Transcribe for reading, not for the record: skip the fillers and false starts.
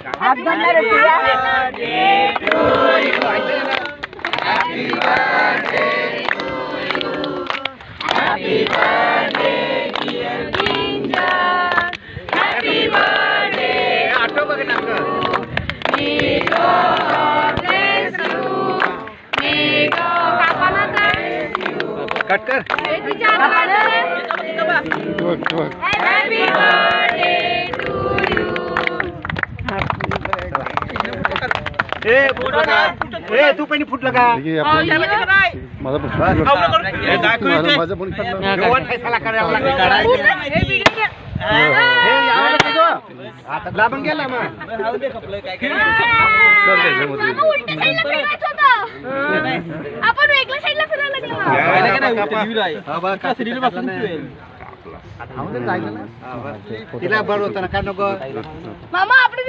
हात धरणार आहे तुझ्या. कट कर. तू पण फुटलं का आता लांबून गेला मग आपण वेगळ्या साईडला फिरायला तिला बरं होतं ना काय नको मामा आपण